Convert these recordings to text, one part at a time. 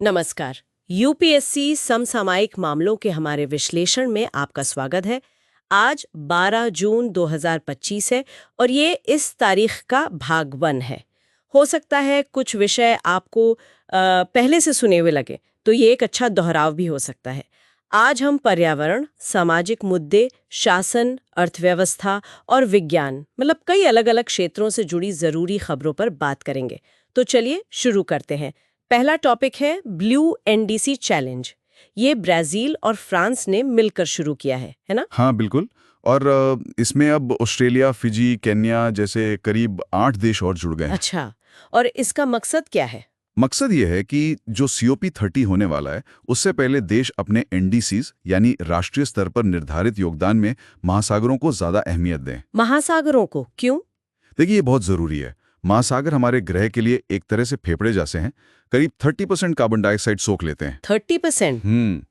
नमस्कार। यूपीएससी समसामयिक मामलों के हमारे विश्लेषण में आपका स्वागत है। आज 12 जून 2025 है और ये इस तारीख का भाग 1 है। हो सकता है कुछ विषय आपको पहले से सुने हुए लगे, तो ये एक अच्छा दोहराव भी हो सकता है। आज हम पर्यावरण, सामाजिक मुद्दे, शासन, अर्थव्यवस्था और विज्ञान मतलब कई अलग-अलग क्षेत्रों से जुड़ी जरूरी खबरों पर बात करेंगे। तो चलिए शुरू करते हैं। पहला टॉपिक है ब्लू एनडीसी चैलेंज। ये ब्राजील और फ्रांस ने मिलकर शुरू किया है ना? हाँ, बिल्कुल। और इसमें अब ऑस्ट्रेलिया, फिजी, केन्या जैसे करीब 8 देश और जुड़ गए हैं। अच्छा, और इसका मकसद क्या है? मकसद ये है कि जो COP30 होने वाला है, उससे पहले देश अपने NDCs यानी राष्ट्रीय स्तर पर निर्धारित योगदान में महासागरों को ज़्यादा अहमियत दें। महासागरों को क्यों? देखिए, ये बहुत ज़रूरी है। महासागर हमारे ग्रह के लिए एक तरह से फेफड़े जैसे हैं। करीब 30% कार्बन डाइऑक्साइड सोख लेते हैं। 30%?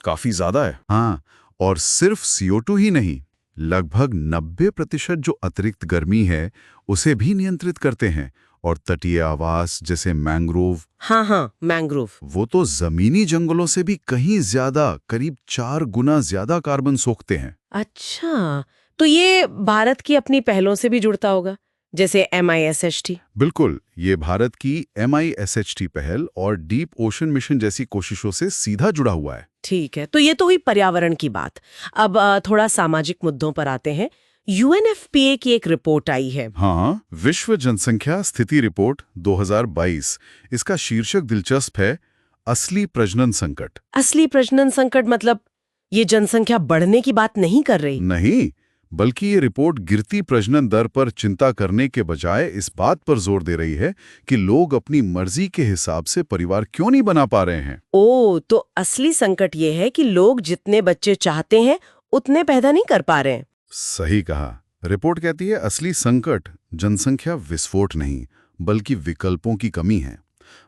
काफी ज्यादा है। हाँ, और सिर्फ CO2 ही नहीं, लगभग 90% जो अतिरिक्त गर्मी है उसे भी नियंत्रित करते हैं। और तटीय आवास जैसे मैंग्रोव, हाँ, मैंग्रोव। वो तो जमीनी जंगलों से भी कहीं ज्यादा, करीब 4 गुना ज्यादा कार्बन सोखते हैं। अच्छा, तो ये भारत की अपनी पहलों से भी जुड़ता होगा, जैसे MISHT। बिल्कुल, ये भारत की MISHT पहल और डीप ओशन मिशन जैसी कोशिशों से सीधा जुड़ा हुआ है। ठीक है, तो ये तो हुई पर्यावरण की बात। अब थोड़ा सामाजिक मुद्दों पर आते हैं। UNFPA की एक रिपोर्ट आई है। हाँ, विश्व जनसंख्या स्थिति रिपोर्ट 2022। इसका शीर्षक दिलचस्प है, असली प्रजनन संकट। असली प्रजनन संकट मतलब ये जनसंख्या बढ़ने की बात नहीं कर रही। नहीं, बल्कि ये रिपोर्ट गिरती प्रजनन दर पर चिंता करने के बजाय इस बात पर जोर दे रही है कि लोग अपनी मर्जी के हिसाब से परिवार क्यों नहीं बना पा रहे हैं। तो असली संकट ये है कि लोग जितने बच्चे चाहते हैं उतने पैदा नहीं कर पा रहे हैं। सही कहा। रिपोर्ट कहती है असली संकट जनसंख्या विस्फोट नहीं, बल्कि विकल्पों की कमी है।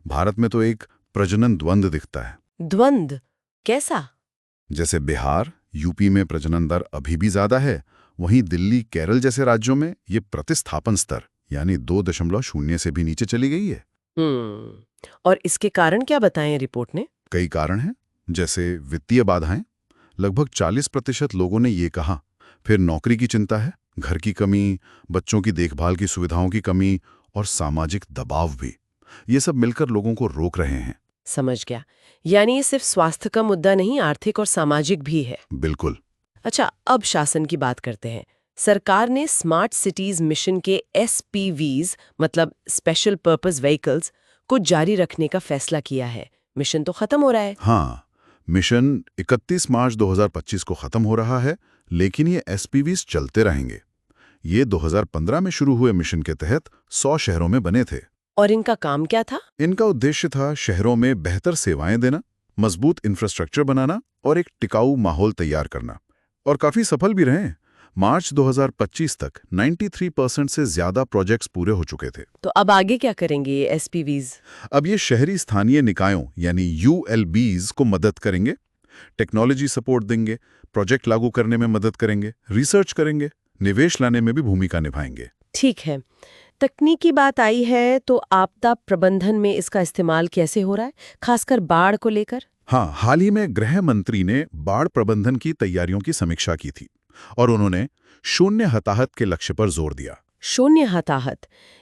भारत में तो एक प्रजनन द्वंद्व दिखता है। द्वंद्व कैसा? जैसे बिहार, यूपी में प्रजनन दर अभी भी ज्यादा है, वहीं दिल्ली, केरल जैसे राज्यों में ये प्रतिस्थापन स्तर यानी 2.0 से भी नीचे चली गई है। और इसके कारण क्या बताएं रिपोर्ट ने? कई कारण हैं, जैसे वित्तीय बाधाएं, लगभग 40% लोगों ने ये कहा। फिर नौकरी की चिंता है, घर की कमी, बच्चों की देखभाल की सुविधाओं की कमी और सामाजिक दबाव भी। ये सब मिलकर लोगों को रोक रहे हैं। समझ गया, यानी ये सिर्फ स्वास्थ्य का मुद्दा नहीं, आर्थिक और सामाजिक भी है। बिल्कुल। अच्छा, अब शासन की बात करते हैं। सरकार ने स्मार्ट सिटीज मिशन के SPVs मतलब स्पेशल पर्पस व्हीकल्स को जारी रखने का फैसला किया है। मिशन तो खत्म हो रहा है। हाँ, मिशन 31 मार्च 2025 को खत्म हो रहा है, लेकिन ये SPVs चलते रहेंगे। ये 2015 में शुरू हुए मिशन के तहत 100 शहरों में बने थे। और इनका काम क्या था? इनका उद्देश्य था शहरों में बेहतर सेवाएं देना, मजबूत इंफ्रास्ट्रक्चर बनाना और एक टिकाऊ माहौल तैयार करना। और काफी सफल भी रहे। मार्च 2025 तक 93% से ज्यादा प्रोजेक्ट्स पूरे हो चुके थे। तो अब आगे क्या करेंगे ये SPVs? अब ये शहरी स्थानीय निकायों यानी ULBs को मदद करेंगे, टेक्नोलॉजी सपोर्ट देंगे, प्रोजेक्ट लागू करने में मदद करेंगे, रिसर्च करेंगे, निवेश लाने में भी भूमिका निभाएंगे। ठीक है, तकनीकी बात आई है तो आपदा प्रबंधन में इसका इस्तेमाल कैसे हो रहा है, खासकर बाढ़ को लेकर? हाँ, हाल ही में गृह मंत्री ने बाढ़ प्रबंधन की तैयारियों की समीक्षा की थी और उन्होंने शून्य हताहत के लक्ष्य पर जोर दिया। शून्य हताहत,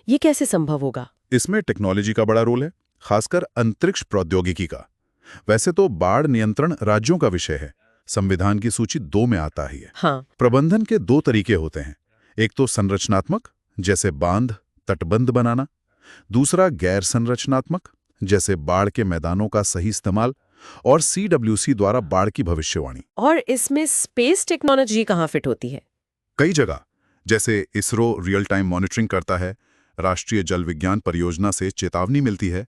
ये कैसे संभव होगा? इसमें टेक्नोलॉजी का बड़ा रोल है, खासकर अंतरिक्ष प्रौद्योगिकी का। वैसे तो बाढ़ नियंत्रण राज्यों का विषय है, संविधान की सूची 2 में आता ही है। हाँ। प्रबंधन के 2 तरीके होते हैं, एक तो संरचनात्मक जैसे बांध, तटबंध बनाना, दूसरा गैर संरचनात्मक जैसे बाढ़ के मैदानों का सही इस्तेमाल और CWC द्वारा बाढ़ की भविष्यवाणी। और इसमें स्पेस टेक्नोलॉजी कहाँ फिट होती है? कई जगह, जैसे इसरो रियल टाइम मॉनिटरिंग करता है, राष्ट्रीय जल विज्ञान परियोजना से चेतावनी मिलती है,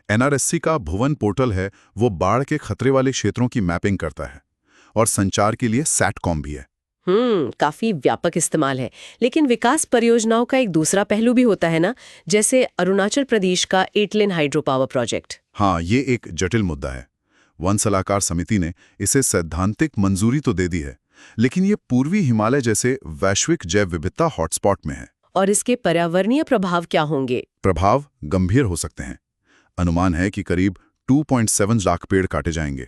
NRSC का भुवन पोर्टल है, वो बाढ़ के खतरे वाले क्षेत्रों की मैपिंग करता है, और संचार के लिए सैटकॉम भी है। काफी व्यापक इस्तेमाल है। लेकिन विकास परियोजनाओं का एक दूसरा पहलू भी होता है ना, जैसे अरुणाचल प्रदेश का 8 लेन हाइड्रो पावर प्रोजेक्ट। हाँ, ये एक जटिल मुद्दा है। वन सलाहकार समिति ने इसे सैद्धांतिक मंजूरी तो दे दी है, लेकिन ये पूर्वी हिमालय जैसे वैश्विक जैव विविधता हॉटस्पॉट में है। और इसके पर्यावरणीय प्रभाव क्या होंगे? प्रभाव गंभीर हो सकते हैं। अनुमान है कि करीब 2.7 लाख पेड़ काटे जाएंगे,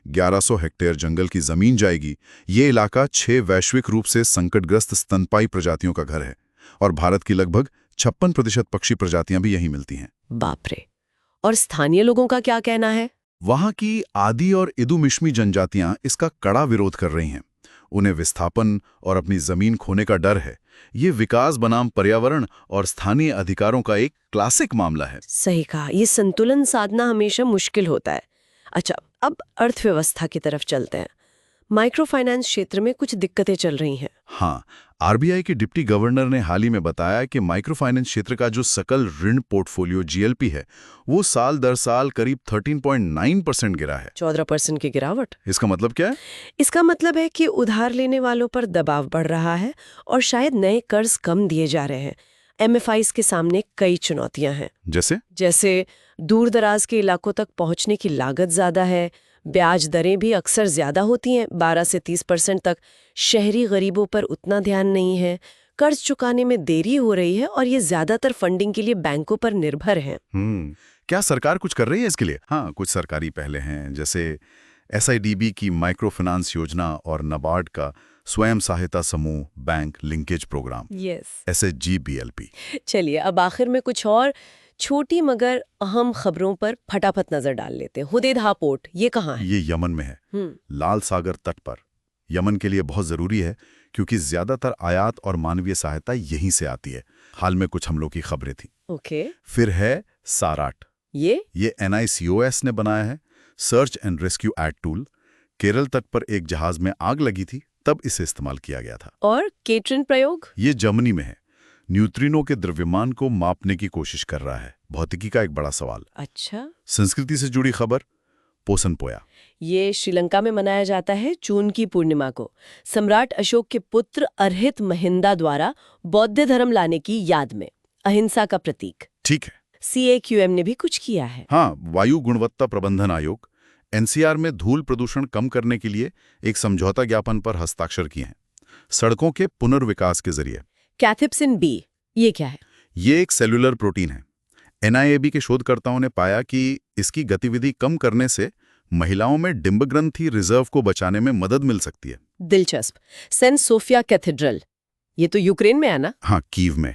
1100 हेक्टेयर जंगल की जमीन जाएगी। ये इलाका 6 वैश्विक रूप से संकटग्रस्त स्तनपायी प्रजातियों का घर है और भारत की लगभग 56% पक्षी प्रजातियां भी यहीं मिलती हैं। बाप रे। और स्थानीय लोगों का क्या कहना है? वहां की आदि और इदुमिश्मी जनजातियां इसका कड़ा विरोध कर रही हैं। उन्हें विस्थापन और अपनी जमीन खोने का डर है। ये विकास बनाम पर्यावरण और स्थानीय अधिकारों का एक क्लासिक मामला है। सही कहा, ये संतुलन साधना हमेशा मुश्किल होता है। अच्छा, अब अर्थव्यवस्था की तरफ चलते हैं। माइक्रो फाइनेंस क्षेत्र में कुछ दिक्कतें चल रही हैं। हाँ, आरबीआई के डिप्टी गवर्नर ने हाल ही में बताया कि माइक्रो फाइनेंस क्षेत्र का जो सकल ऋण पोर्टफोलियो जीएलपी है, वो साल दर साल करीब 13.9% गिरा है। 14% की गिरावट। इसका मतलब क्या है? इसका मतलब है कि उधार लेने वालों पर दबाव बढ़ रहा है और शायद नए कर्ज कम दिए जा रहे हैं। एमएफआईज के सामने कई चुनौतियां हैं। जैसे दूर दराज के इलाकों तक पहुंचने की लागत ज्यादा है, ब्याज दरें भी अक्सर ज्यादा होती हैं, 12 से 30% तक। शहरी गरीबों पर उतना ध्यान नहीं है, कर्ज चुकाने में देरी हो रही है और ये ज्यादातर फंडिंग के लिए बैंकों पर निर्भर हैं। क्या सरकार कुछ कर रही है इसके लिए? हाँ, कुछ सरकारी पहले हैं, जैसे एसआईडीबी की माइक्रो फाइनेंस योजना और नाबार्ड का स्वयं सहायता समूह बैंक लिंकेज प्रोग्राम, SHGBLP। चलिए, अब आखिर में कुछ और छोटी मगर अहम खबरों पर फटाफट नजर डाल लेते हैं। हुदैदा पोर्ट, ये कहाँ है? ये यमन में है, लाल सागर तट पर। यमन के लिए बहुत जरूरी है क्योंकि ज्यादातर आयात और मानवीय सहायता यहीं से आती है। हाल में कुछ हमलों की खबरें थी। ओके। फिर है साराट। ये NICOS ने बनाया है, search and rescue aid tool. Kerala तट पर एक जहाज में आग लगी थी, तब इसे इस्तेमाल किया गया था। और केट्रिन प्रयोग? ये जर्मनी में है, न्यूट्रिनो के द्रव्यमान को मापने की कोशिश कर रहा है। भौतिकी का एक बड़ा सवाल। अच्छा। संस्कृति से जुड़ी खबर, पोसन पोया। ये श्रीलंका में मनाया जाता है जून की पूर्णिमा को, सम्राट अशोक के पुत्र अर्हित महिंदा द्वारा बौद्ध धर्म लाने की याद में। अहिंसा का प्रतीक। ठीक है। CAQM ने भी कुछ किया है। हाँ, वायु गुणवत्ता प्रबंधन आयोग NCR में धूल प्रदूषण कम करने के लिए एक समझौता ज्ञापन पर हस्ताक्षर किए हैं, सड़कों के पुनर्विकास के जरिए। कैथेप्सिन B, ये क्या है? ये एक सेलुलर प्रोटीन है। NIAB के शोधकर्ताओं ने पाया कि इसकी गतिविधि कम करने से महिलाओं में डिंबग्रंथि रिजर्व को बचाने में मदद मिल सकती है। दिलचस्प। सेंट सोफिया कैथेड्रल, ये तो यूक्रेन में है ना? हाँ, कीव में।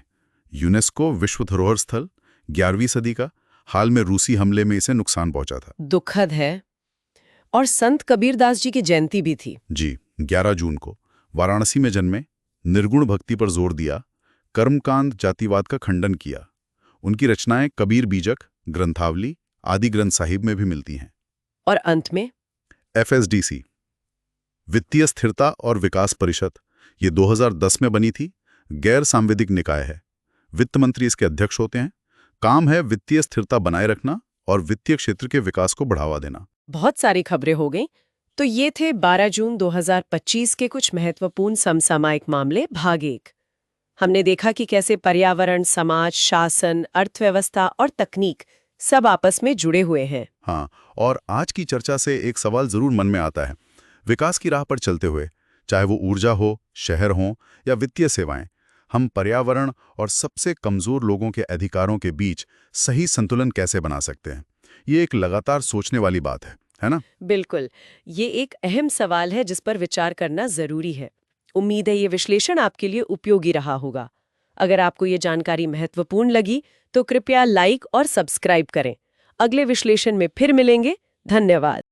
यूनेस्को विश्व धरोहर स्थल, 11वीं सदी का। हाल में रूसी हमले में इसे नुकसान पहुंचा था। दुखद है। और संत कबीरदास जी की जयंती भी थी। जी, 11 जून को वाराणसी में जन्मे, निर्गुण भक्ति पर जोर दिया, कर्मकांड जातिवाद का खंडन किया। उनकी रचनाएं कबीर बीजक, ग्रंथावली, आदि ग्रंथ साहिब में भी मिलती हैं। और अंत में FSDC, वित्तीय स्थिरता और विकास परिषद, ये 2010 में बनी थी। गैर सांविधिक निकाय है, वित्त मंत्री इसके अध्यक्ष होते हैं। काम है वित्तीय स्थिरता बनाए रखना और वित्तीय क्षेत्र के विकास को बढ़ावा देना। बहुत सारी खबरें हो गई। तो ये थे 12 जून 2025 के कुछ महत्वपूर्ण समसामयिक मामले, भाग 1। हमने देखा कि कैसे पर्यावरण, समाज, शासन, अर्थव्यवस्था और तकनीक सब आपस में जुड़े हुए हैं। हाँ, और आज की चर्चा से एक सवाल जरूर मन में आता है। विकास की राह पर चलते हुए, चाहे वो ऊर्जा हो, शहर हो या वित्तीय सेवाएं, हम पर्यावरण और सबसे कमजोर लोगों के अधिकारों के बीच सही संतुलन कैसे बना सकते हैं? ये एक लगातार सोचने वाली बात है ना? बिल्कुल, ये एक अहम सवाल है जिस पर विचार करना जरूरी है। उम्मीद है ये विश्लेषण आपके लिए उपयोगी रहा होगा। अगर आपको ये जानकारी महत्वपूर्ण लगी तो कृपया लाइक और सब्सक्राइब करें। अगले विश्लेषण में फिर मिलेंगे। धन्यवाद।